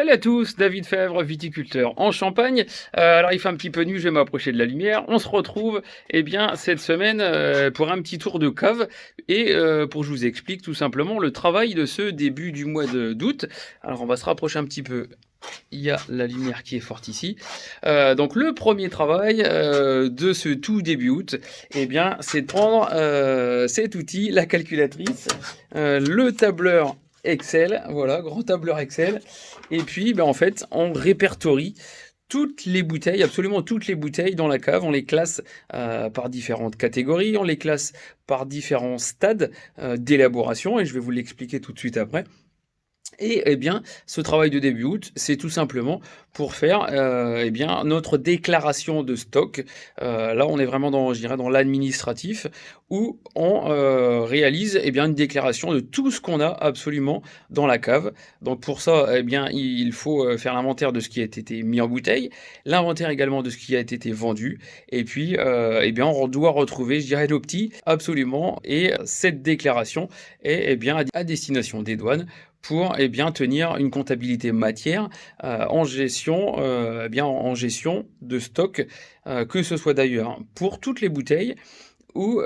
Salut à tous, David Fèvre, viticulteur en Champagne. Alors il fait un petit peu nuit, je vais m'approcher de la lumière. On se retrouve cette semaine pour un petit tour de cave et pour que je vous explique tout simplement le travail de ce début du mois d'août. Alors on va se rapprocher un petit peu. Il y a la lumière qui est forte ici. Donc le premier travail de ce tout début août, c'est de prendre cet outil, la calculatrice, le tableur Excel, voilà, grand tableur Excel. Et puis, en fait, on répertorie toutes les bouteilles, absolument toutes les bouteilles dans la cave. On les classe par différentes catégories, on les classe par différents stades d'élaboration, et je vais vous l'expliquer tout de suite après. Et ce travail de début août, c'est tout simplement pour faire notre déclaration de stock. Là, on est vraiment dans, je dirais, dans l'administratif, où on réalise une déclaration de tout ce qu'on a absolument dans la cave. Donc pour ça, il faut faire l'inventaire de ce qui a été mis en bouteille, l'inventaire également de ce qui a été vendu, et puis on doit retrouver, je dirais, l'opti absolument. Et cette déclaration est à destination des douanes pour tenir une comptabilité matière en gestion de stock, que ce soit d'ailleurs pour toutes les bouteilles ou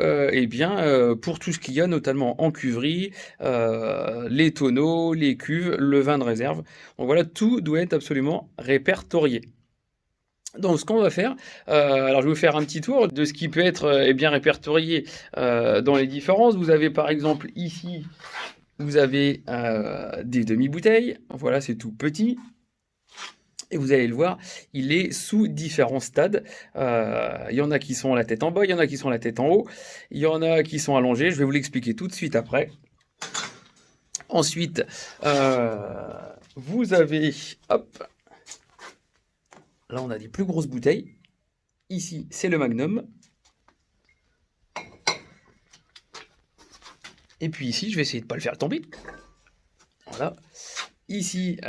pour tout ce qu'il y a notamment en cuverie, les tonneaux, les cuves, le vin de réserve. Donc voilà, tout doit être absolument répertorié. Donc ce qu'on va faire, alors je vais vous faire un petit tour de ce qui peut être répertorié dans les différences. Vous avez par exemple ici, vous avez des demi-bouteilles, voilà, c'est tout petit. Et vous allez le voir, il est sous différents stades. Il y en a qui sont la tête en bas, il y en a qui sont la tête en haut, il y en a qui sont allongés. Je vais vous l'expliquer tout de suite après. Ensuite, vous avez, hop, là on a des plus grosses bouteilles. Ici, c'est le Magnum. Et puis ici, je vais essayer de ne pas le faire tomber. Voilà. Ici,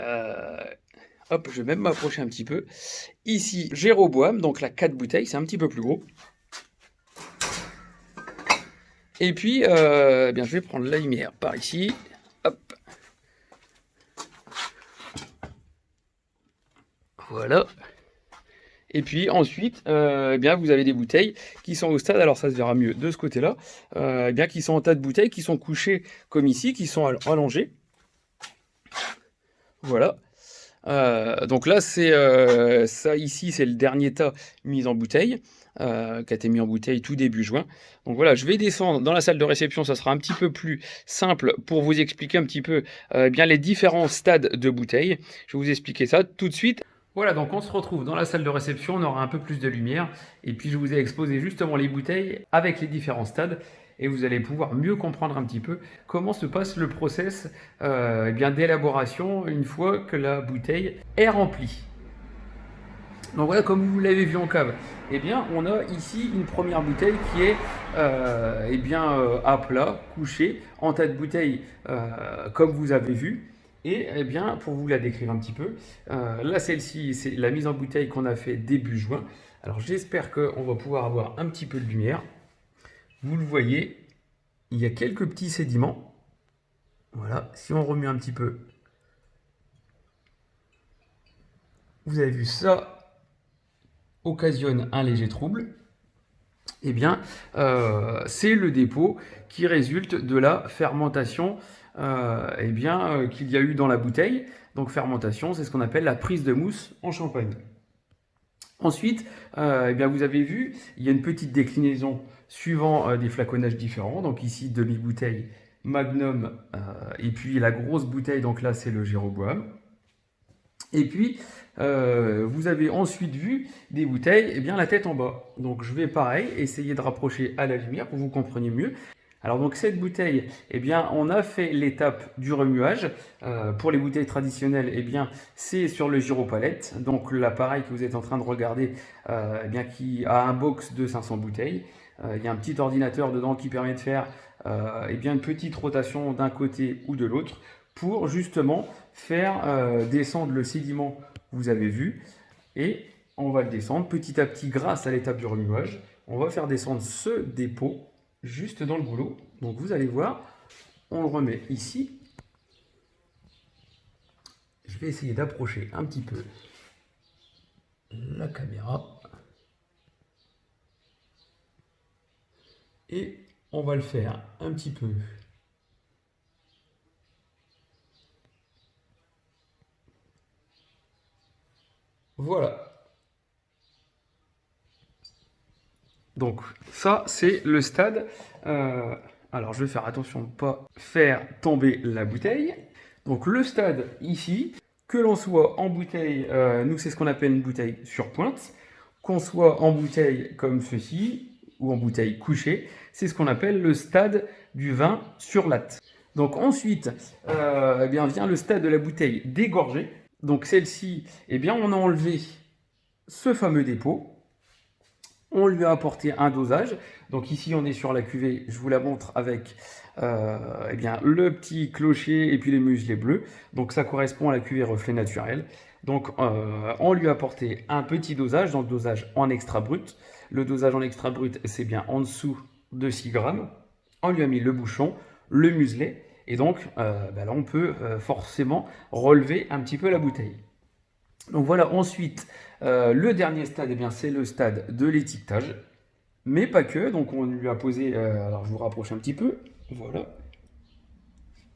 hop, je vais même m'approcher un petit peu. Ici, Jéroboam, donc la 4 bouteilles, c'est un petit peu plus gros. Et puis, je vais prendre la lumière par ici. Hop. Voilà. Et puis ensuite, vous avez des bouteilles qui sont au stade, alors ça se verra mieux de ce côté-là, qui sont en tas de bouteilles, qui sont couchées comme ici, qui sont allongées. Voilà. Donc là, c'est ça ici, c'est le dernier tas mis en bouteille, qui a été mis en bouteille tout début juin. Donc voilà, je vais descendre dans la salle de réception, ça sera un petit peu plus simple pour vous expliquer un petit peu les différents stades de bouteilles. Je vais vous expliquer ça tout de suite. Voilà, donc on se retrouve dans la salle de réception, on aura un peu plus de lumière, et puis je vous ai exposé justement les bouteilles avec les différents stades, et vous allez pouvoir mieux comprendre un petit peu comment se passe le process d'élaboration une fois que la bouteille est remplie. Donc voilà, comme vous l'avez vu en cave, on a ici une première bouteille qui est à plat, couchée, en tas de bouteilles, comme vous avez vu. Et pour vous la décrire un petit peu, là celle-ci, c'est la mise en bouteille qu'on a fait début juin. Alors j'espère qu'on va pouvoir avoir un petit peu de lumière. Vous le voyez, il y a quelques petits sédiments. Voilà, si on remue un petit peu, vous avez vu ça occasionne un léger trouble. C'est le dépôt qui résulte de la fermentation qu'il y a eu dans la bouteille. Donc fermentation, c'est ce qu'on appelle la prise de mousse en champagne. Ensuite, vous avez vu, il y a une petite déclinaison suivant des flaconnages différents. Donc ici, demi-bouteille, Magnum, et puis la grosse bouteille, donc là c'est le Jéroboam. Et puis, vous avez ensuite vu des bouteilles, la tête en bas. Donc je vais pareil, essayer de rapprocher à la lumière pour que vous compreniez mieux. Alors donc cette bouteille, on a fait l'étape du remuage. Pour les bouteilles traditionnelles, c'est sur le gyropalette. Donc l'appareil que vous êtes en train de regarder, qui a un box de 500 bouteilles. Il y a un petit ordinateur dedans qui permet de faire une petite rotation d'un côté ou de l'autre pour justement faire descendre le sédiment que vous avez vu. Et on va le descendre petit à petit grâce à l'étape du remuage. On va faire descendre ce dépôt juste dans le goulot. Donc vous allez voir, on le remet ici. Je je vais essayer d'approcher un petit peu la caméra. Et on va le faire un petit peu. Voilà. Donc ça, c'est le stade. Alors je vais faire attention de ne pas faire tomber la bouteille. Donc le stade ici, que l'on soit en bouteille, nous c'est ce qu'on appelle une bouteille sur pointe, qu'on soit en bouteille comme ceci, ou en bouteille couchée, c'est ce qu'on appelle le stade du vin sur latte. Donc ensuite, eh bien, vient le stade de la bouteille dégorgée. Donc celle-ci, eh bien, on a enlevé ce fameux dépôt. On lui a apporté un dosage. Donc ici, on est sur la cuvée. Je vous la montre avec eh bien, le petit clocher et puis les muselets bleus. Donc ça correspond à la cuvée reflet naturel. Donc on lui a apporté un petit dosage, donc dosage en extra brut. Le dosage en extra brut, c'est bien en dessous de 6 grammes. On lui a mis le bouchon, le muselet. Et donc là, on peut forcément relever un petit peu la bouteille. Donc voilà, ensuite, le dernier stade, eh bien, c'est le stade de l'étiquetage, mais pas que. Donc on lui a posé, alors je vous rapproche un petit peu, voilà.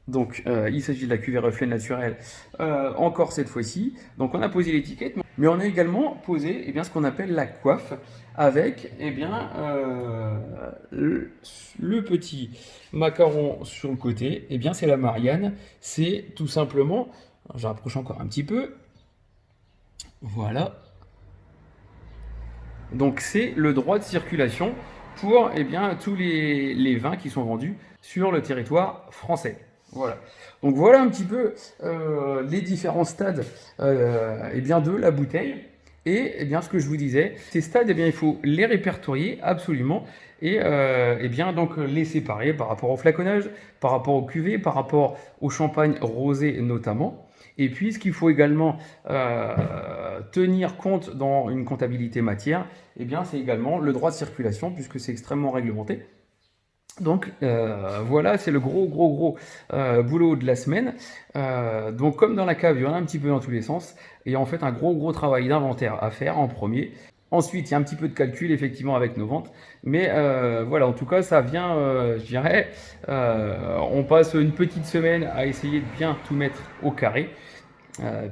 Donc il s'agit de la cuvée reflet naturel, encore cette fois-ci. Donc on a posé l'étiquette, mais on a également posé eh bien, ce qu'on appelle la coiffe, avec eh bien, le petit macaron sur le côté. Eh bien c'est la Marianne, c'est tout simplement, je rapproche encore un petit peu, voilà. Donc c'est le droit de circulation pour eh bien, tous les vins qui sont vendus sur le territoire français. Voilà. Donc voilà un petit peu les différents stades eh bien, de la bouteille. Et eh bien, ce que je vous disais, ces stades, eh bien, il faut les répertorier absolument et eh bien, donc, les séparer par rapport au flaconnage, par rapport au cuvée, par rapport au champagne rosé notamment. Et puis, ce qu'il faut également tenir compte dans une comptabilité matière, eh bien, c'est également le droit de circulation, puisque c'est extrêmement réglementé. Donc voilà, c'est le gros boulot de la semaine. Donc comme dans la cave, il y en a un petit peu dans tous les sens. Et il y a en fait un gros travail d'inventaire à faire en premier. Ensuite, il y a un petit peu de calcul effectivement avec nos ventes. Mais voilà, en tout cas, ça vient, je dirais, on passe une petite semaine à essayer de bien tout mettre au carré.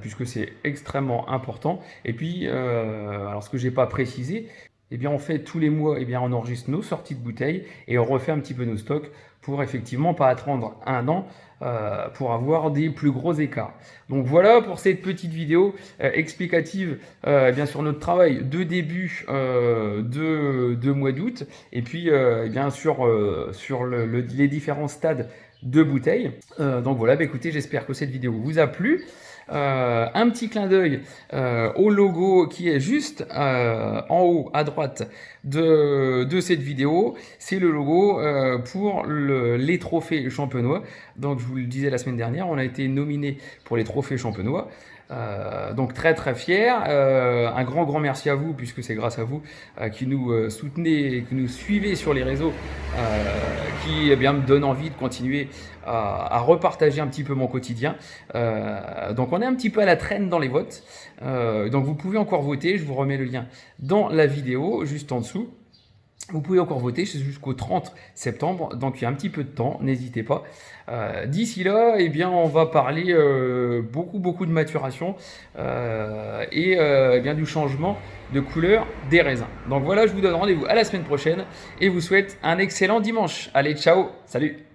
Puisque c'est extrêmement important. Et puis, alors ce que j'ai pas précisé, eh bien on fait tous les mois, eh bien on enregistre nos sorties de bouteilles et on refait un petit peu nos stocks pour effectivement pas attendre un an pour avoir des plus gros écarts. Donc voilà pour cette petite vidéo explicative eh bien sur notre travail de début de mois d'août et puis eh bien sur les différents stades de bouteilles. Donc voilà, bah, écoutez, j'espère que cette vidéo vous a plu. Un petit clin d'œil au logo qui est juste en haut à droite de cette vidéo. C'est le logo pour les trophées champenois. Donc je vous le disais la semaine dernière, on a été nominé pour les trophées champenois. Donc très fier. Un grand merci à vous puisque c'est grâce à vous qui nous soutenez, qui nous suivez sur les réseaux, qui eh bien, me donne envie de continuer à repartager un petit peu mon quotidien. Donc on est un petit peu à la traîne dans les votes. Donc vous pouvez encore voter, je vous remets le lien dans la vidéo juste en dessous. Vous pouvez encore voter jusqu'au 30 septembre, donc il y a un petit peu de temps, n'hésitez pas. D'ici là, eh bien, on va parler beaucoup de maturation et eh bien, du changement de couleur des raisins. Donc voilà, je vous donne rendez-vous à la semaine prochaine et vous souhaite un excellent dimanche. Allez, ciao, salut!